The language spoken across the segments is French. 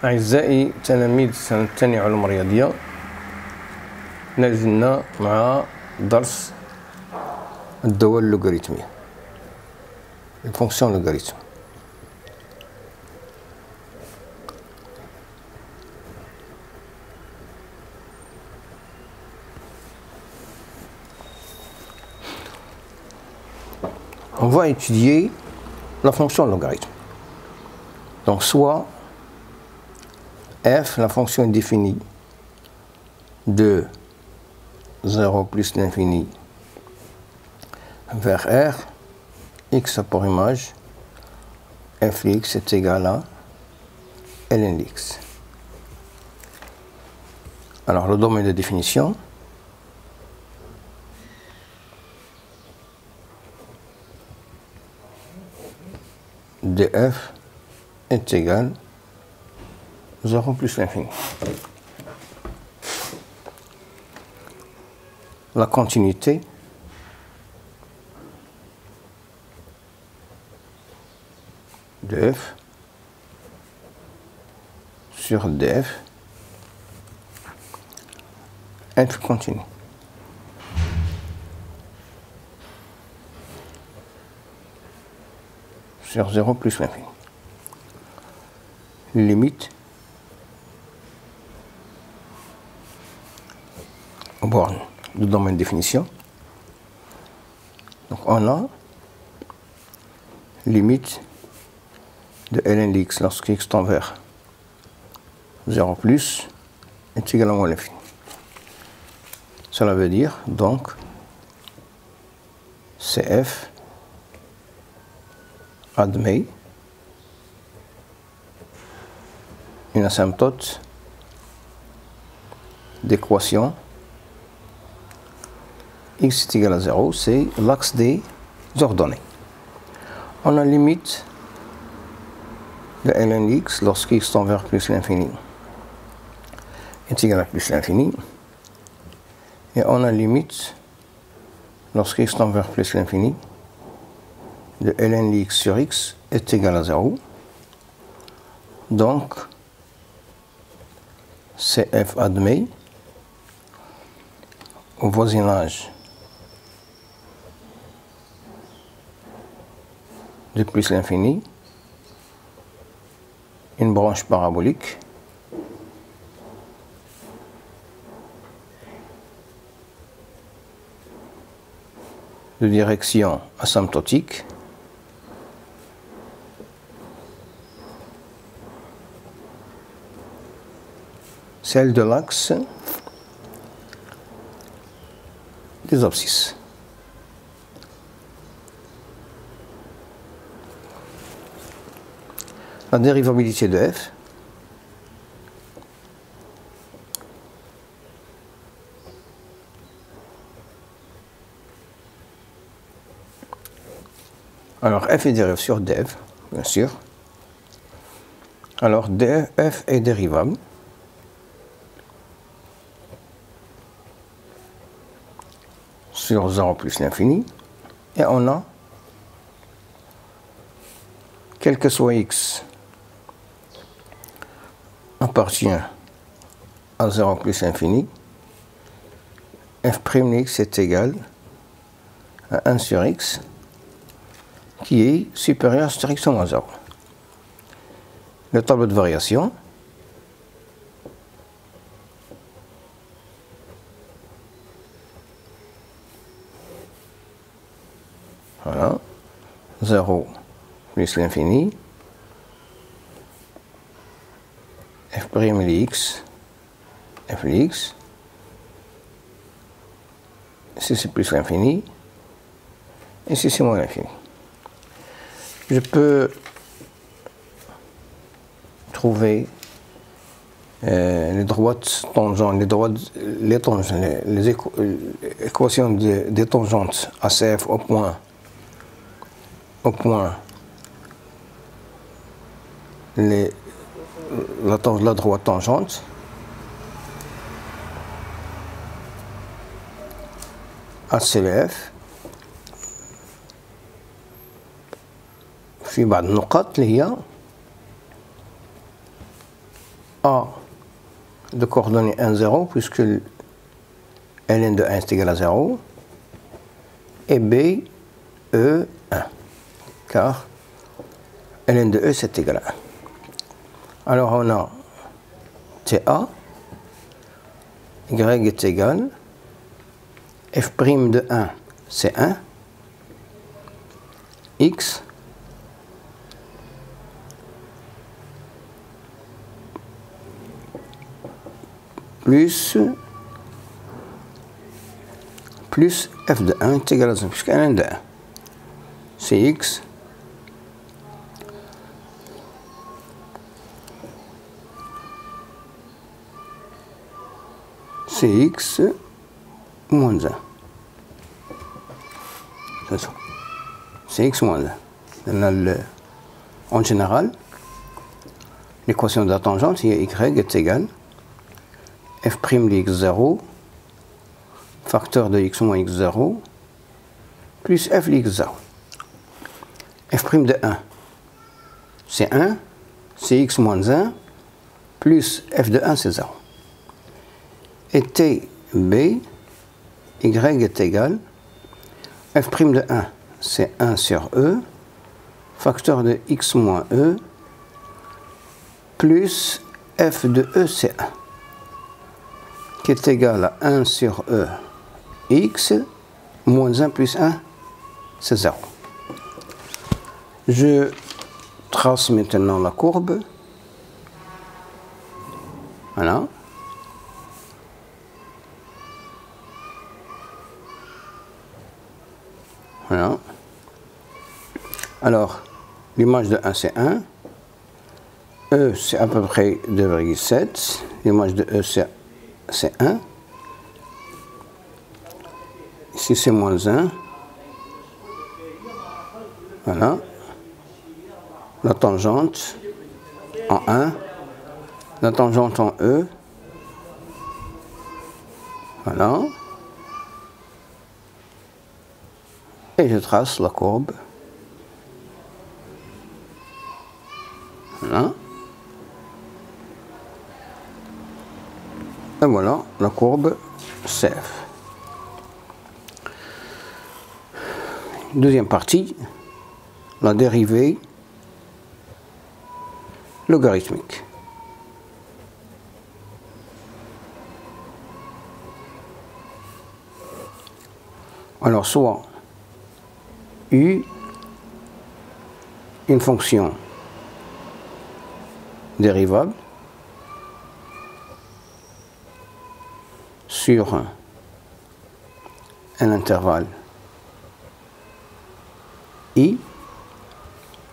أعزائي تلاميذ السنة الثانية علوم رياضية، لازلنا مع درس الدوال اللوغاريتمية، الفونكسيون لوغاريتم. On va étudier la fonction logarithme. Donc soit f, la fonction est définie de 0 plus l'infini vers r, x pour image, f de x est égal à ln de x. Alors le domaine de définition, de f est égal à 0 plus l'infini. La continuité de f sur df est continue. Sur 0 plus l'infini. Limite aux bornes du domaine de définition. Donc on a limite de ln de x lorsque x tend vers 0 plus est égal à moins l'infini. Cela veut dire donc CF admet une asymptote d'équation x est égal à 0, c'est l'axe des ordonnées. On a limite de ln de x lorsque x tend vers plus l'infini est égal à plus l'infini, et on a limite lorsque x tend vers plus l'infini de ln de x sur x est égal à 0. Donc CF admet au voisinage de plus l'infini une branche parabolique de direction asymptotique celle de l'axe des abscisses. La dérivabilité de f alors f est dérivé sur df, bien sûr. Alors f est dérivable sur 0 plus l'infini, et on a, quel que soit x appartient à 0 plus l'infini, f' de x est égal à 1 sur x qui est supérieur strictement à 0. Le tableau de variation voilà, 0 plus l'infini, f' de x, f de x, ici c'est plus l'infini, ici c'est moins l'infini. Je peux trouver les droites tangentes, les équations des tangentes ACF au point la droite tangente ACF في بعض النقط اللي هي A de coordonnées 1, 0, puisque ln de 1 est égal à 0, et B, E, 1, car ln de E c'est égal à 1. Alors on a TA, Y est égal, F' de 1 c'est 1, X plus f de 1 est égal à 0, puisque ln de 1, c'est x moins 1. C'est ça. C'est x moins 1. En général, l'équation de la tangente, y est égal f' de x0 facteur de x moins x0 plus f de x0. F' de 1, c'est 1, c'est x moins 1, plus f de 1, c'est 0. Et t, b, y est égal, f' de 1, c'est 1 sur e, facteur de x moins e, plus f de e, c'est 1, qui est égal à 1 sur e, x, moins 1 plus 1, c'est 0. Je trace maintenant la courbe. Voilà. Voilà. Alors, l'image de 1, c'est 1. E, c'est à peu près 2,7. L'image de E, c'est 1. Ici, c'est moins 1. Voilà. La tangente en 1. La tangente en E. Voilà. Et je trace la courbe. Voilà. Et voilà la courbe CF. Deuxième partie, la dérivée logarithmique. Alors, soit U, une fonction dérivable sur un intervalle I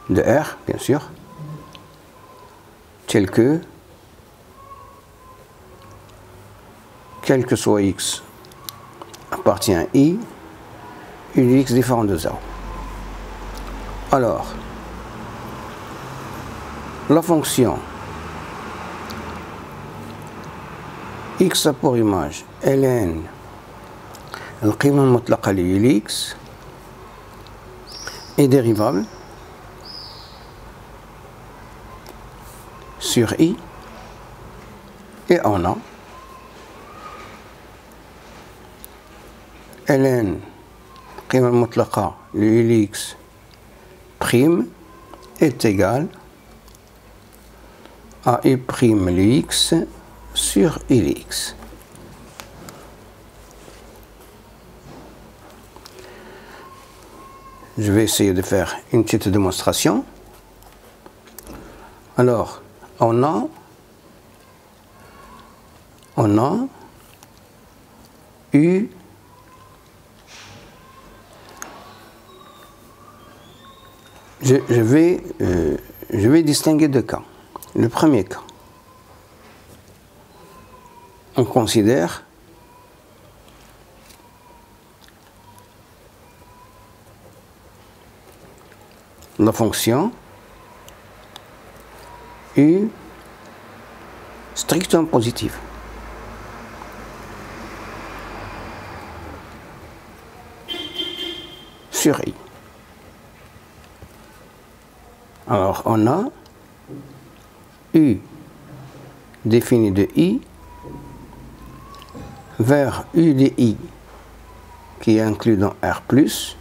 de R, bien sûr, tel que, quel que soit X appartient à I, U de X différent de 0. Alors, la fonction X a pour image ln القيمة المطلقة ل X est dérivable sur I et on a ln القيمة المطلقة ل X prime est égal à I prime X sur X. Je vais essayer de faire une petite démonstration. Alors, on a U je vais distinguer deux cas. Le premier cas, on considère la fonction U strictement positive. Sur I. Alors on a U défini de I vers U de I qui est inclus dans R plus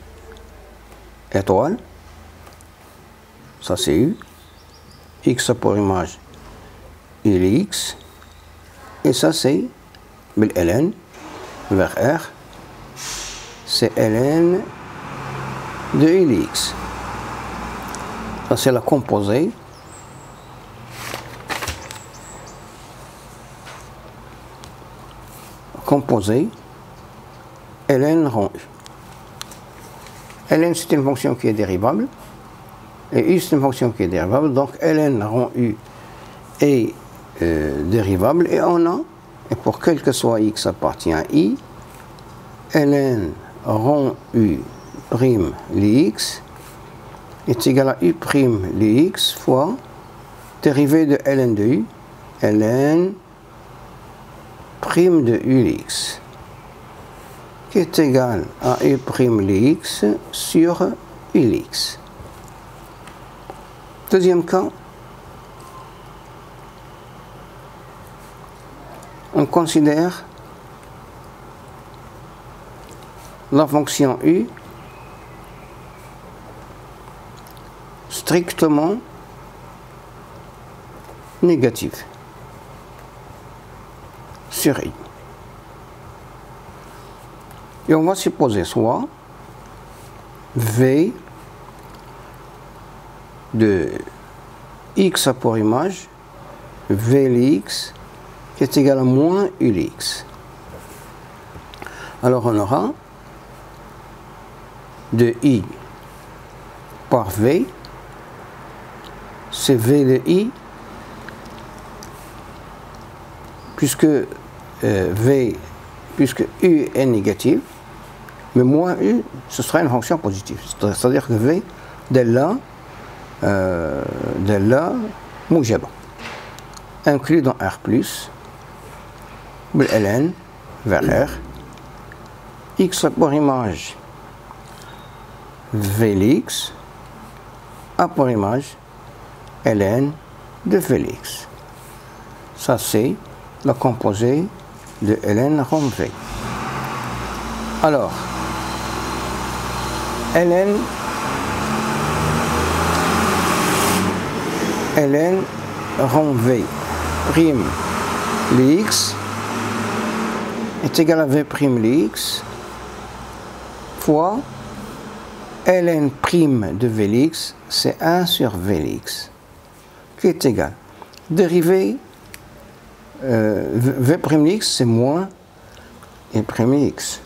étoile, ça c'est U, X pour image U de X, et ça c'est ln vers R, c'est ln de U de X. Ça c'est la composée. Composée ln rond U. Ln c'est une fonction qui est dérivable et U c'est une fonction qui est dérivable, donc ln rond U est dérivable et on a, et pour quel que soit X appartient à I, ln rond U prime Lx est égal à U prime Lx fois dérivée de ln de U, ln prime de Ux, qui est égal à U prime Lx sur Ux. Deuxième cas, on considère la fonction U strictement négative sur I. Et on va supposer soit V de X pour image, V Lx, qui est égal à moins Ux. Alors on aura de I par V, c'est V de I, puisque puisque U est négative, mais moins U, ce sera une fonction positive. C'est-à-dire que V de là موجبة inclus dans R+, ln vers R, X pour image Vlx, A pour image ln de Vlx. Ça c'est la composée de ln rond V. Alors, ln rond V prime Lx est égal à V prime Lx fois ln prime de Vlx, c'est 1 sur Vlx, qui est égal. Dérivée V prime Lx c'est moins et prime X.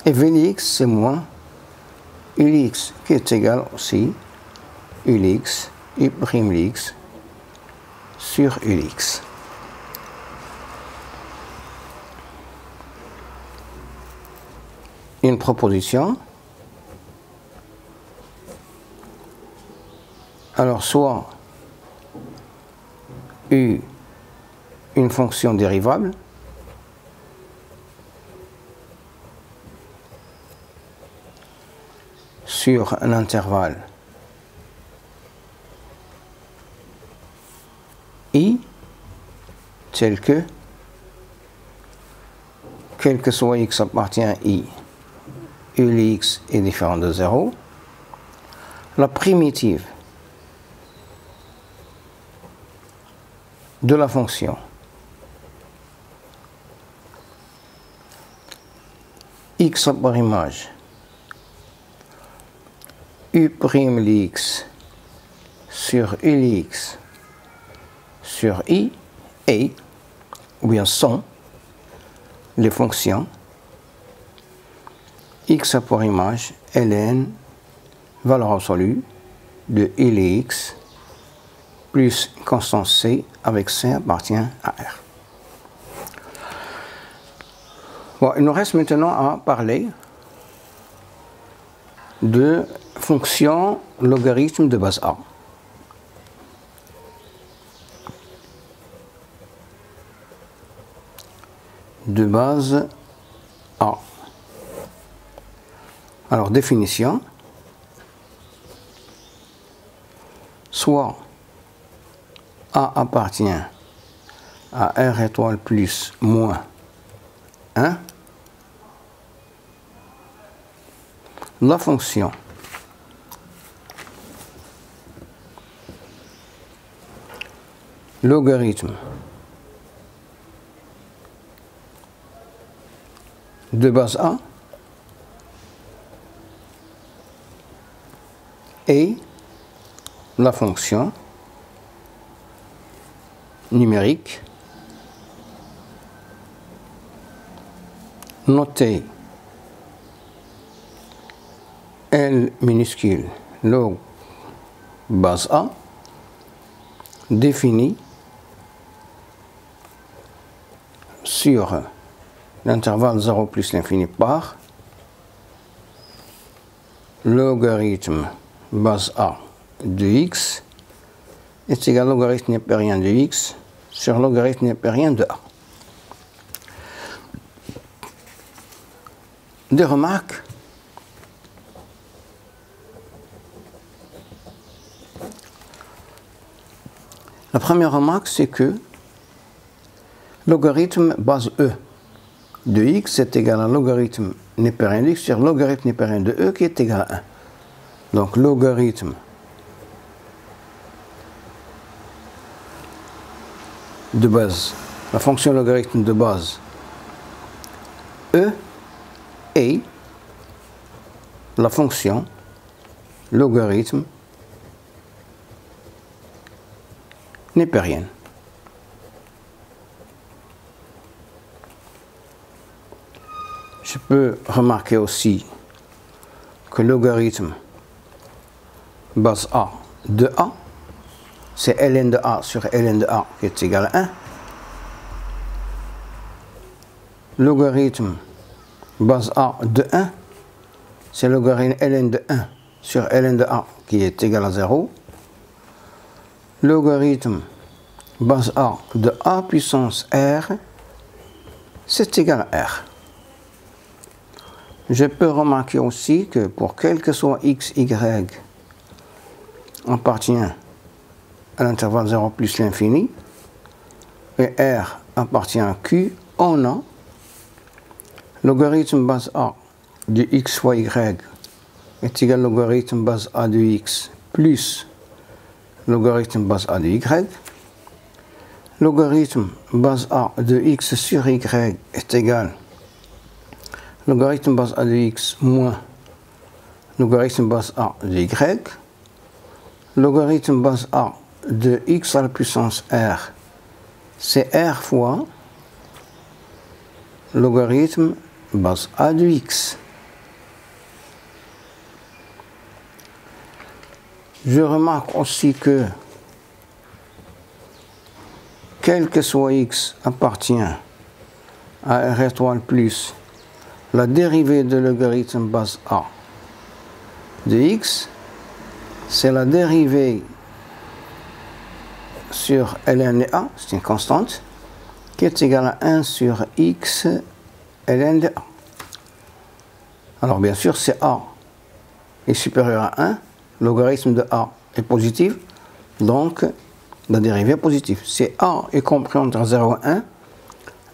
Et Vlx c'est moins Ulx, qui est égal aussi Ulx, U prime Lx sur Ulx. Une proposition. Alors soit U une fonction dérivable, sur un intervalle I tel que, quel que soit X appartient à I, Ulx est différent de 0, la primitive de la fonction X par image U prime Lx sur Ulx sur I et, ou bien sont, les fonctions X pour image ln valeur absolue de Ulx plus constante C avec C appartient à R. Bon, il nous reste maintenant à parler de fonctions logarithme de base A. De base A. Alors, définition. Soit A appartient à r étoile plus moins 1, la fonction logarithme de base A et la fonction numérique notée L minuscule log base A définie sur l'intervalle 0 plus l'infini par logarithme base A de x est égal à logarithme népérien de x sur logarithme népérien de A. Des remarques. La première remarque, c'est que logarithme base E de x est égal à logarithme népérien de x sur logarithme népérien de E qui est égal à 1. Donc logarithme de base, la fonction logarithme de base E et la fonction logarithme népérienne. Je peux remarquer aussi que logarithme base A de A, c'est ln de A sur ln de A qui est égal à 1. Logarithme base A de 1, c'est logarithme ln de 1 sur ln de A qui est égal à 0. Logarithme base A de A puissance R, c'est égal à R. Je peux remarquer aussi que pour quel que soit x, y appartient à l'intervalle 0 plus l'infini et R appartient à Q, on a logarithme base A de x fois y est égal à logarithme base A de x plus logarithme base A de y. Logarithme base A de x sur y est égal logarithme base A de x moins logarithme base A de y. Logarithme base A de x à la puissance r, c'est r fois logarithme base A de x. Je remarque aussi que quel que soit x appartient à r étoile plus la dérivée de logarithme base A de x, c'est la dérivée sur ln de A, c'est une constante, qui est égale à 1 sur x ln de A. Alors bien sûr, c'est A est supérieur à 1, logarithme de A est positif, donc la dérivée est positive. Si A est compris entre 0 et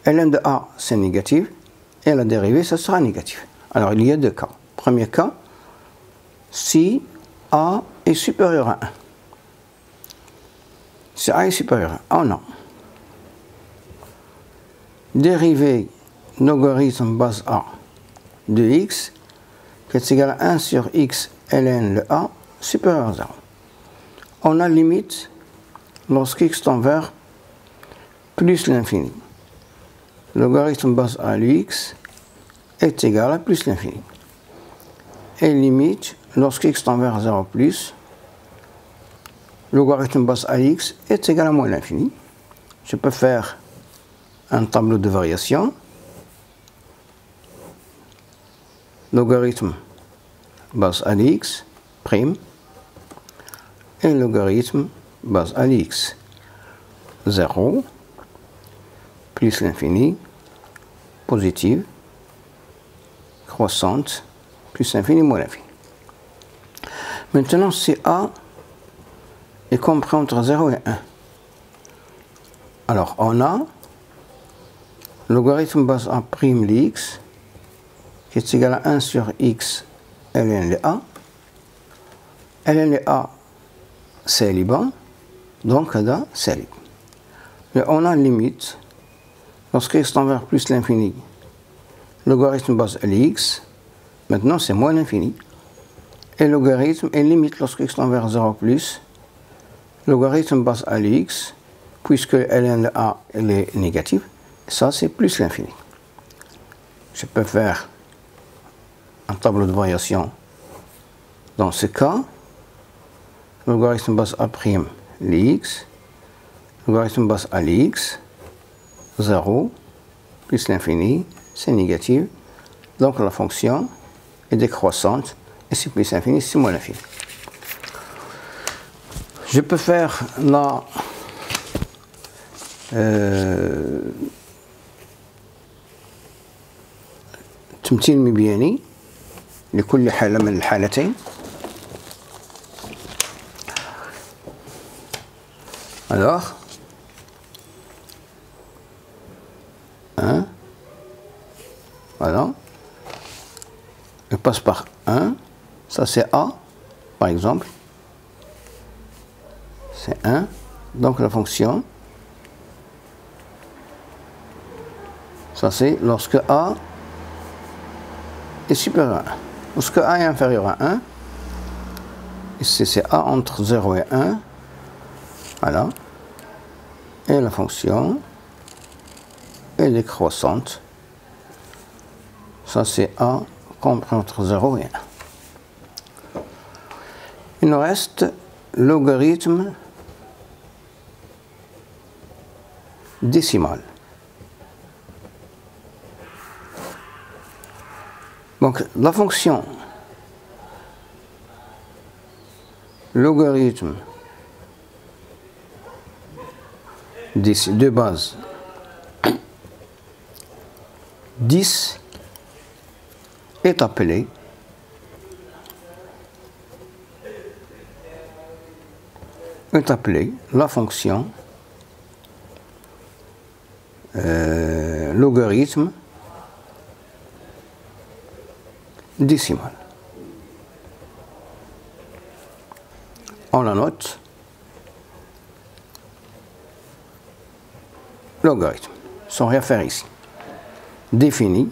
1, ln de A c'est négatif, et la dérivée ce sera négatif. Alors il y a deux cas. Premier cas, si A est supérieur à 1. Si A est supérieur à 1, non. Dérivée logarithme base A de x, qui est égal à 1 sur x ln de A supérieur à 0. On a limite lorsqu'x tend vers plus l'infini. Logarithme base A de x est égal à plus l'infini. Et limite lorsqu'x tend vers 0 plus, logarithme base A de x est égal à moins l'infini. Je peux faire un tableau de variation. Logarithme base A de x prime et logarithme base A de x 0 plus l'infini positive croissante plus l'infini moins l'infini. Maintenant, si A est compris entre 0 et 1, alors on a logarithme base A prime de x qui est égal à 1 sur x ln de a. ln de a سالبا donc هذا سالب. Mais on a une limite lorsque x tend vers plus l'infini. Logarithme base Lx, maintenant c'est moins l'infini. Et logarithme est limite lorsque x tend vers 0 plus. Logarithme base Lx, puisque ln de a elle est négative, ça c'est plus l'infini. Je peux faire un tableau de variation dans ce cas. Logarithme base A' Lx, logarithme base A Lx, 0, plus l'infini, c'est négatif. Donc la fonction est décroissante, et c'est plus l'infini, c'est moins l'infini. Je peux faire la تمثيل مبياني لكل حالة من الحالتين. Alors, 1, voilà, je passe par 1, ça c'est A, par exemple, c'est 1, donc la fonction, ça c'est lorsque A est supérieur à 1. Lorsque A est inférieur à 1, ici c'est A entre 0 et 1, voilà, et la fonction est décroissante. Ça c'est A compris entre 0 et 1. Il nous reste logarithme décimal. Donc la fonction logarithme de base 10 est appelée la fonction logarithme décimal. On la note logarithme, sans rien faire ici, défini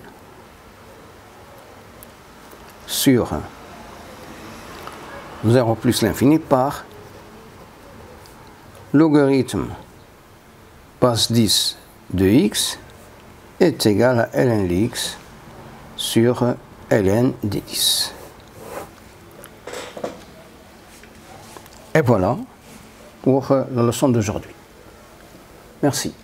sur 0 plus l'infini par logarithme base 10 de x est égal à ln de x sur ln de 10. Et voilà pour la leçon d'aujourd'hui. Merci.